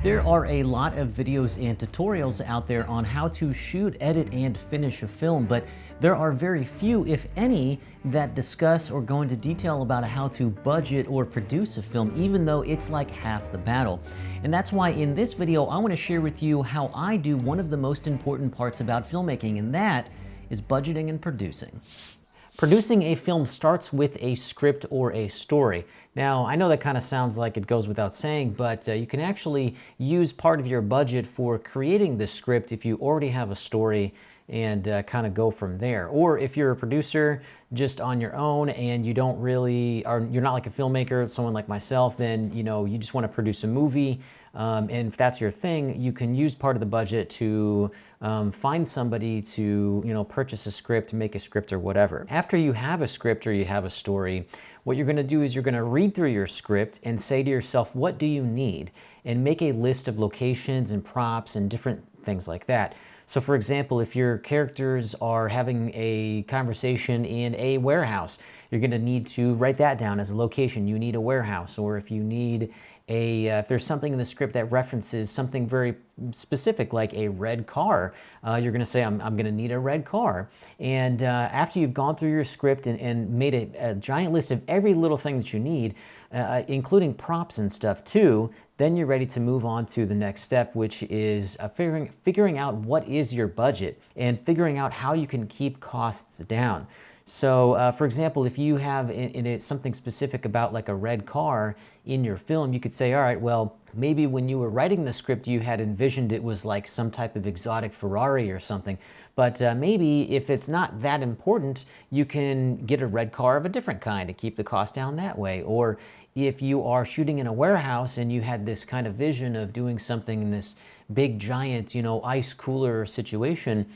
There are a lot of videos and tutorials out there on how to shoot, edit, and finish a film, but there are very few, if any, that discuss or go into detail about how to budget or produce a film, even though it's like half the battle. And that's why in this video, I want to share with you how I do one of the most important parts about filmmaking, and that is budgeting and producing. Producing a film starts with a script or a story. Now, I know that kind of sounds like it goes without saying, but you can actually use part of your budget for creating the script if you already have a story and kind of go from there. Or if you're a producer just on your own and you don't really, or you're not like a filmmaker, someone like myself, then you just want to produce a movie. And if that's your thing, you can use part of the budget to find somebody to purchase a script, make a script or whatever. After you have a script or you have a story, what you're going to do is you're going to read through your script and say to yourself, what do you need? And make a list of locations and props and different things like that. So for example, if your characters are having a conversation in a warehouse, you're going to need to write that down as a location. You need a warehouse. Or if you need if there's something in the script that references something very specific, like a red car, you're going to say, I'm going to need a red car. And after you've gone through your script and made a giant list of every little thing that you need, including props and stuff too, then you're ready to move on to the next step, which is figuring out what is your budget and figuring out how you can keep costs down. So, for example, if you have something specific about like a red car in your film, you could say, all right, well, maybe when you were writing the script, you had envisioned it was like some type of exotic Ferrari or something. But maybe if it's not that important, you can get a red car of a different kind to keep the cost down that way. Or if you are shooting in a warehouse and you had this kind of vision of doing something in this big giant ice cooler situation,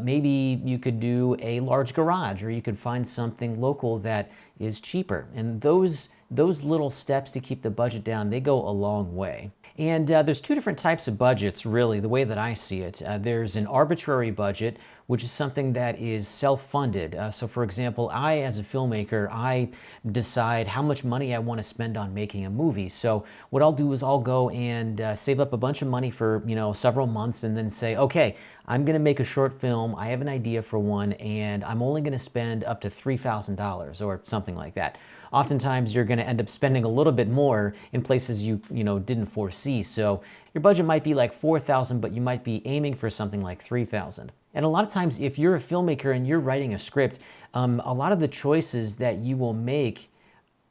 maybe you could do a large garage, or you could find something local that is cheaper. And those little steps to keep the budget down, they go a long way. And there's two different types of budgets, really, the way that I see it. There's an arbitrary budget, which is something that is self-funded. So for example, I, as a filmmaker, I decide how much money I want to spend on making a movie. So what I'll do is I'll go and save up a bunch of money for, several months, and then say, okay, I'm going to make a short film. I have an idea for one, and I'm only going to spend up to $3,000 or something like that. Oftentimes, you're going to end up spending a little bit more in places you didn't foresee. So your budget might be like $4,000, but you might be aiming for something like $3,000. And a lot of times, if you're a filmmaker and you're writing a script, a lot of the choices that you will make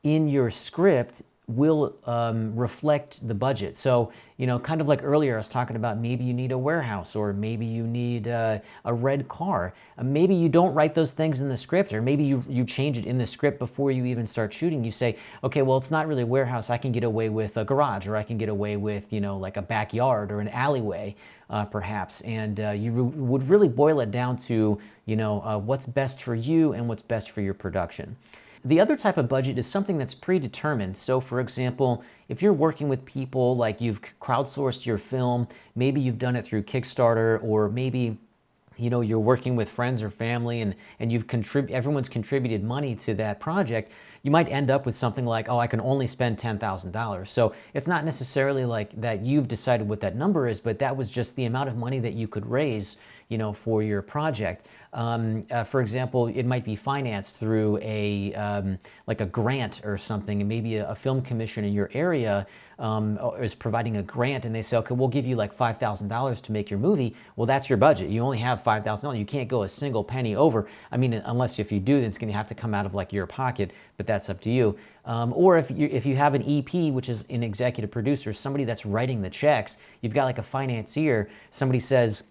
in your script will reflect the budget. So, kind of like earlier I was talking about, maybe you need a warehouse, or maybe you need a red car. Maybe you don't write those things in the script, or maybe you change it in the script before you even start shooting. You say, okay, well, it's not really a warehouse. I can get away with a garage, or I can get away with, like a backyard or an alleyway, perhaps. And you would really boil it down to, what's best for you and what's best for your production. The other type of budget is something that's predetermined. So for example, if you're working with people, like you've crowdsourced your film, maybe you've done it through Kickstarter, or maybe you're working with friends or family, and everyone's contributed money to that project, you might end up with something like, oh, I can only spend $10,000. So it's not necessarily like that you've decided what that number is, but that was just the amount of money that you could raise for your project. For example, it might be financed through like a grant or something, and maybe a film commission in your area is providing a grant, and they say, okay, we'll give you like $5,000 to make your movie. Well, that's your budget. You only have $5,000. You can't go a single penny over. I mean, unless if you do, then it's going to have to come out of like your pocket, but that's up to you. Or if you have an EP, which is an executive producer, somebody that's writing the checks, you've got like a financier, somebody says,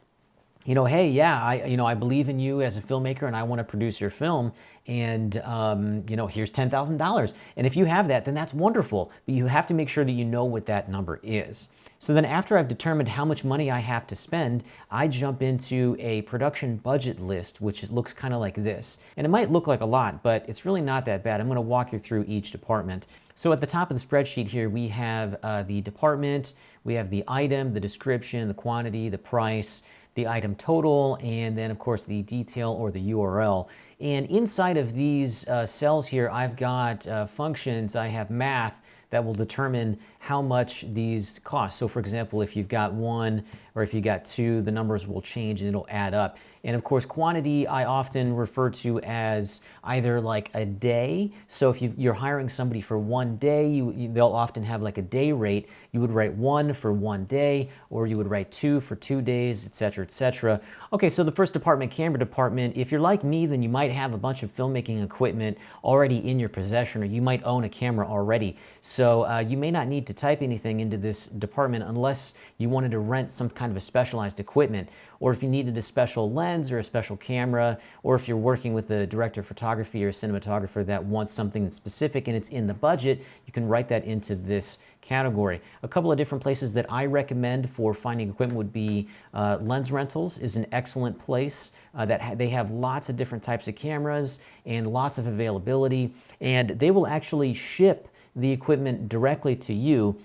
hey, yeah, I believe in you as a filmmaker, and I want to produce your film, and here's $10,000. And if you have that, then that's wonderful. But you have to make sure that you know what that number is. So then after I've determined how much money I have to spend, I jump into a production budget list, which looks kind of like this. And it might look like a lot, but it's really not that bad. I'm going to walk you through each department. So at the top of the spreadsheet here, we have the department, we have the item, the description, the quantity, the price, the item total, and then of course the detail or the URL. And inside of these cells here, I've got functions, I have math that will determine how much these cost. So for example, if you've got 1 or if you got 2, the numbers will change and it'll add up. And of course, quantity I often refer to as either like a day. So if you're hiring somebody for 1 day, they'll often have like a day rate. You would write 1 for 1 day, or you would write 2 for 2 days, etc., etc. Okay, so the first department, camera department, if you're like me, then you might have a bunch of filmmaking equipment already in your possession, or you might own a camera already. So you may not need to type anything into this department unless you wanted to rent some kind of a specialized equipment, or if you needed a special lens or a special camera, or if you're working with a director of photography or a cinematographer that wants something that's specific and it's in the budget, you can write that into this category. A couple of different places that I recommend for finding equipment would be Lens Rentals is an excellent place. They have lots of different types of cameras and lots of availability, and they will actually ship the equipment directly to you,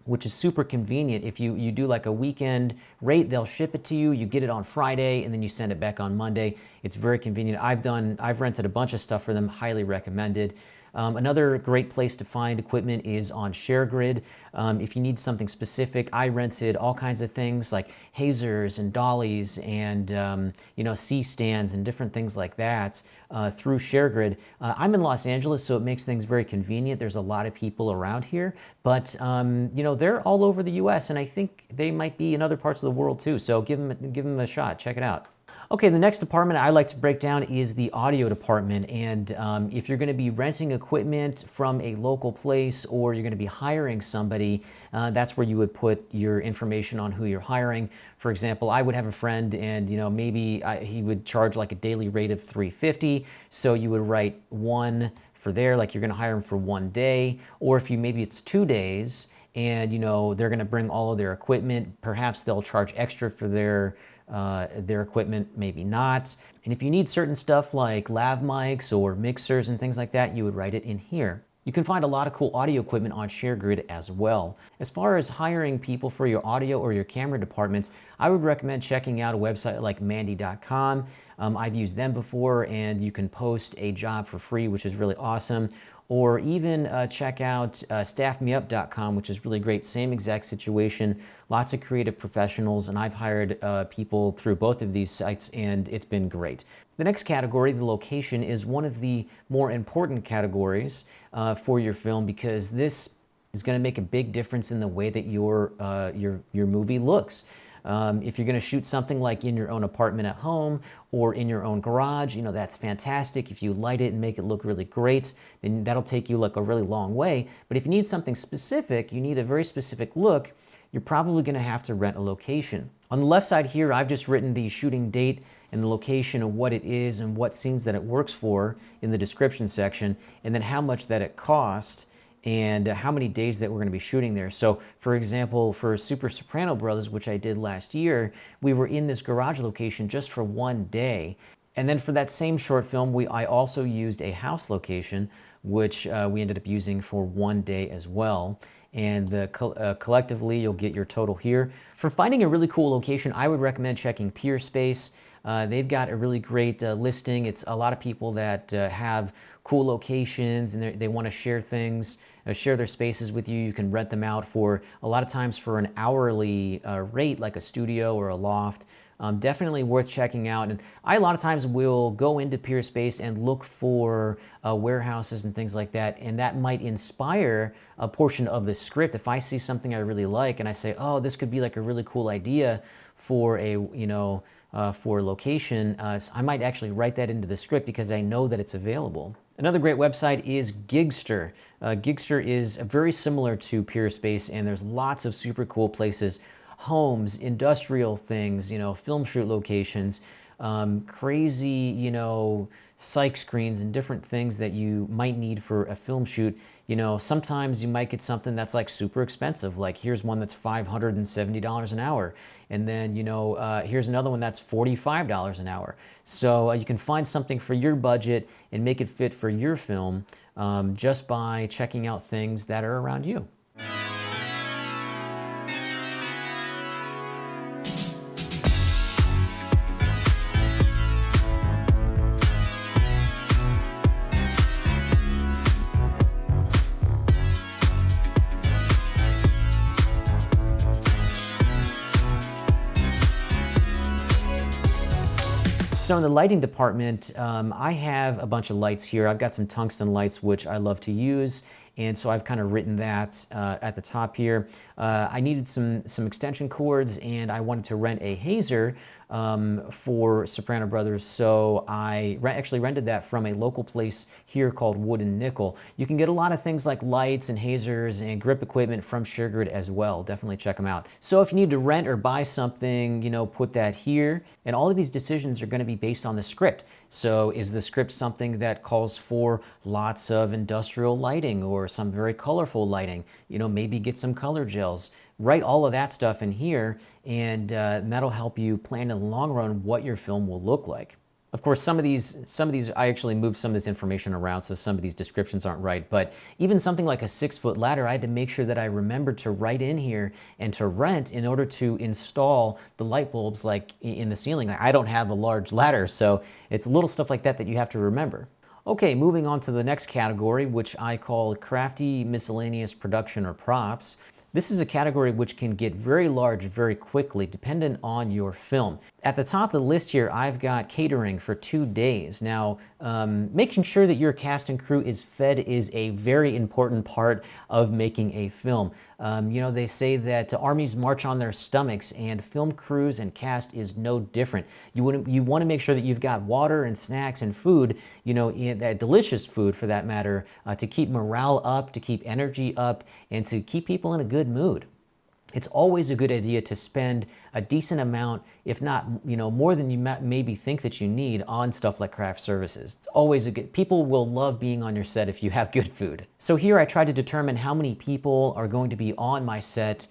which is super convenient. If you do like a weekend rate, they'll ship it to you, you get it on Friday, and then you send it back on Monday. It's very convenient. I've rented a bunch of stuff for them, highly recommended. Another great place to find equipment is on ShareGrid. If you need something specific, I rented all kinds of things like hazers and dollies and C-stands and different things like that through ShareGrid. I'm in Los Angeles, so it makes things very convenient. There's a lot of people around here, but they're all over the U.S. and I think they might be in other parts of the world too. So give them a shot. Check it out. Okay, the next department I like to break down is the audio department. And if you're going to be renting equipment from a local place or you're going to be hiring somebody, that's where you would put your information on who you're hiring. For example, I would have a friend and maybe he would charge like a daily rate of $350. So you would write 1 for there, like you're going to hire him for 1 day. Or if maybe it's 2 days and they're going to bring all of their equipment, perhaps they'll charge extra for their equipment, maybe not. And if you need certain stuff like lav mics or mixers and things like that, you would write it in here. You can find a lot of cool audio equipment on ShareGrid as well. As far as hiring people for your audio or your camera departments, I would recommend checking out a website like Mandy.com. I've used them before, and you can post a job for free, which is really awesome. Or even check out staffmeup.com, which is really great. Same exact situation, lots of creative professionals, and I've hired people through both of these sites, and it's been great. The next category, the location, is one of the more important categories for your film, because this is going to make a big difference in the way that your movie looks. If you're going to shoot something like in your own apartment at home or in your own garage, that's fantastic. If you light it and make it look really great, then that'll take you like a really long way. But if you need something specific, you need a very specific look, you're probably going to have to rent a location. On the left side here, I've just written the shooting date and the location of what it is and what scenes that it works for in the description section, and then how much that it cost and how many days that we're going to be shooting there. So for example, for Super Soprano Brothers, which I did last year, we were in this garage location just for 1 day. And then for that same short film, I also used a house location, which we ended up using for 1 day as well. And collectively, you'll get your total here. For finding a really cool location, I would recommend checking Peerspace. They've got a really great listing. It's a lot of people that have cool locations and they want to share things, share their spaces with you. You can rent them out for a lot of times for an hourly rate, like a studio or a loft. Definitely worth checking out. And I a lot of times will go into Peerspace and look for warehouses and things like that, and that might inspire a portion of the script. If I see something I really like and I say, oh, this could be like a really cool idea for a for location, I might actually write that into the script because I know that it's available. Another great website is Gigster. Gigster is very similar to Peerspace, and there's lots of super cool places, homes, industrial things, film shoot locations, crazy, psych screens and different things that you might need for a film shoot. Sometimes you might get something that's like super expensive, like here's one that's $570 an hour. And then, here's another one that's $45 an hour. So you can find something for your budget and make it fit for your film just by checking out things that are around you. So in the lighting department, I have a bunch of lights here. I've got some tungsten lights, which I love to use. And so I've kind of written that at the top here. I needed some extension cords, and I wanted to rent a hazer for Soprano Brothers, so I actually rented that from a local place here called Wood and Nickel. You can get a lot of things like lights and hazers and grip equipment from ShareGrid as well. Definitely check them out. So if you need to rent or buy something, you know, put that here. And all of these decisions are going to be based on the script. So is the script something that calls for lots of industrial lighting or some very colorful lighting? You know, maybe get some color gels. Write all of that stuff in here, and that'll help you plan in the long run what your film will look like. Of course, some of these, I actually moved some of this information around, so some of these descriptions aren't right. But even something like a 6-foot ladder, I had to make sure that I remembered to write in here and to rent in order to install the light bulbs like in the ceiling. I don't have a large ladder, so it's little stuff like that that you have to remember. Okay, moving on to the next category, which I call crafty miscellaneous production or props. This is a category which can get very large very quickly dependent on your film. At the top of the list here, I've got catering for 2 days. Now, making sure that your cast and crew is fed is a very important part of making a film. You know, they say that armies march on their stomachs, and film crews and cast is no different. You want to make sure that you've got water and snacks and food, you know, delicious food for that matter, to keep morale up, to keep energy up, and to keep people in a good mood. It's always a good idea to spend a decent amount, if not, you know, more than you maybe think that you need on stuff like craft services. It's always a good, people will love being on your set if you have good food. So here I tried to determine how many people are going to be on my set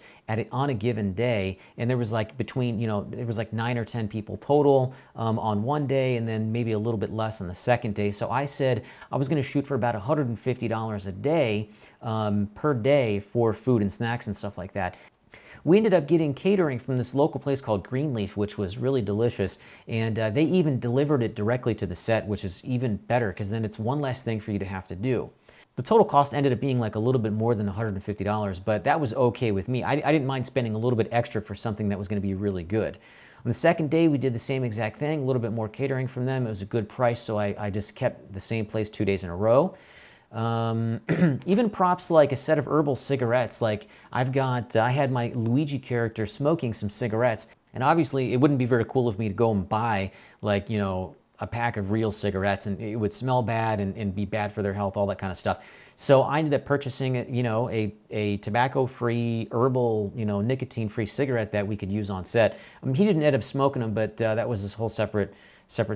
on a given day, and there was like between, you know, it was like 9 or 10 people total on one day, and then maybe a little bit less on the second day. So I said I was going to shoot for about $150 a day per day for food and snacks and stuff like that. We ended up getting catering from this local place called Greenleaf, which was really delicious, and they even delivered it directly to the set, which is even better because then it's one less thing for you to have to do. The total cost ended up being like a little bit more than $150, but that was okay with me. I didn't mind spending a little bit extra for something that was going to be really good. On the second day, we did the same exact thing, a little bit more catering from them. It was a good price, so I just kept the same place 2 days in a row. Even props like a set of herbal cigarettes, like I had my Luigi character smoking some cigarettes, and obviously it wouldn't be very cool of me to go and buy, like, you know, a pack of real cigarettes, and it would smell bad and be bad for their health, all that kind of stuff. So I ended up purchasing, you know, a tobacco-free, herbal, you know, nicotine-free cigarette that we could use on set. He didn't end up smoking them, but that was this whole separate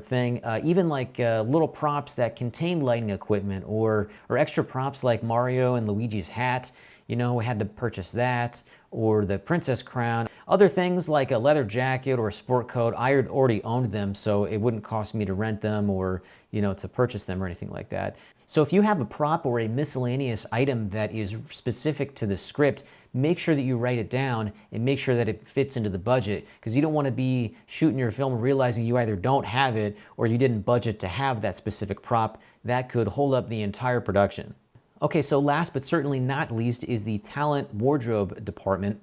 thing. Even like little props that contain lighting equipment, or extra props like Mario and Luigi's hat. You know, we had to purchase that, or the princess crown. Other things like a leather jacket or a sport coat, I had already owned them, so it wouldn't cost me to rent them or, you know, to purchase them or anything like that. So if you have a prop or a miscellaneous item that is specific to the script, make sure that you write it down and make sure that it fits into the budget, because you don't want to be shooting your film and realizing you either don't have it or you didn't budget to have that specific prop. That could hold up the entire production. Okay, so last but certainly not least is the talent wardrobe department.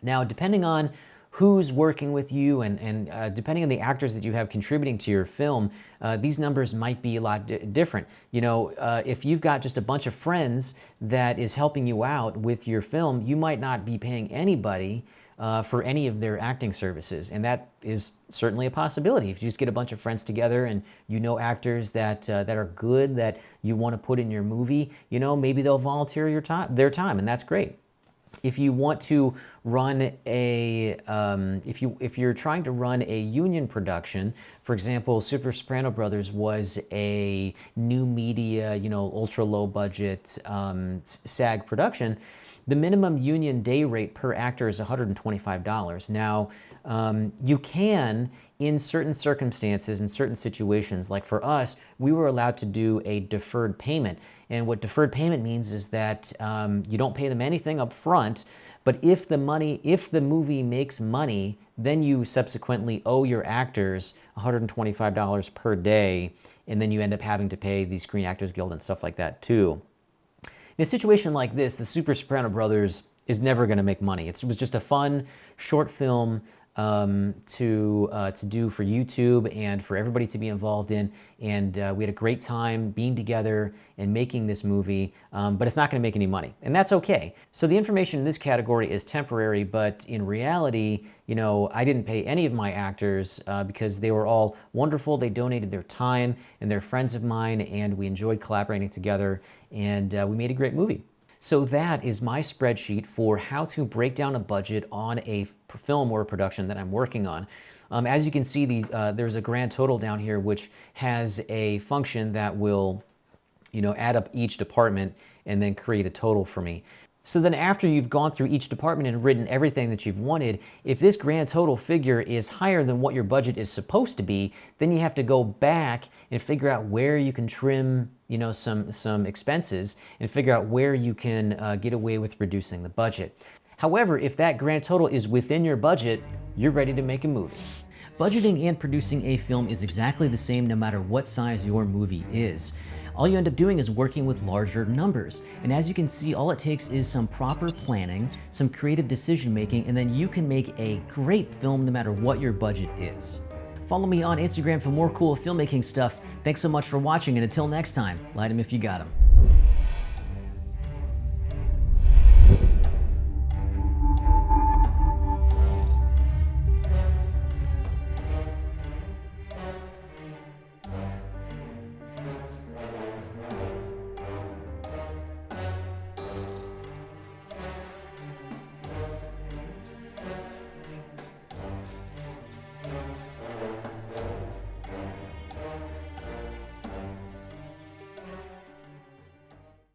Now, depending on who's working with you and depending on the actors that you have contributing to your film, these numbers might be a lot different. You know, if you've got just a bunch of friends that is helping you out with your film, you might not be paying anybody for any of their acting services, and that is certainly a possibility. If you just get a bunch of friends together and you know actors that are good, that you want to put in your movie, you know, maybe they'll volunteer their time, and that's great. If you want to run a, if you're trying to run a union production, for example, Super Soprano Brothers was a new media, you know, ultra low budget SAG production. The minimum union day rate per actor is $125. Now, you can, in certain circumstances, in certain situations, like for us, we were allowed to do a deferred payment. And what deferred payment means is that you don't pay them anything up front, but if the movie makes money, then you subsequently owe your actors $125 per day, and then you end up having to pay the Screen Actors Guild and stuff like that too. In a situation like this, the Super Soprano Brothers is never going to make money. It was just a fun short film to do for YouTube and for everybody to be involved in. And we had a great time being together and making this movie, but it's not going to make any money, and that's okay. So the information in this category is temporary, but in reality, you know, I didn't pay any of my actors because they were all wonderful. They donated their time, and they're friends of mine, and we enjoyed collaborating together, and we made a great movie. So that is my spreadsheet for how to break down a budget on a film or a production that I'm working on. As you can see, there's a grand total down here which has a function that will, you know, add up each department and then create a total for me. So then after you've gone through each department and written everything that you've wanted, if this grand total figure is higher than what your budget is supposed to be, then you have to go back and figure out where you can trim, you know, some expenses and figure out where you can get away with reducing the budget. However, if that grand total is within your budget, you're ready to make a movie. Budgeting and producing a film is exactly the same no matter what size your movie is. All you end up doing is working with larger numbers. And as you can see, all it takes is some proper planning, some creative decision making, and then you can make a great film no matter what your budget is. Follow me on Instagram for more cool filmmaking stuff. Thanks so much for watching, and until next time, light 'em if you got 'em.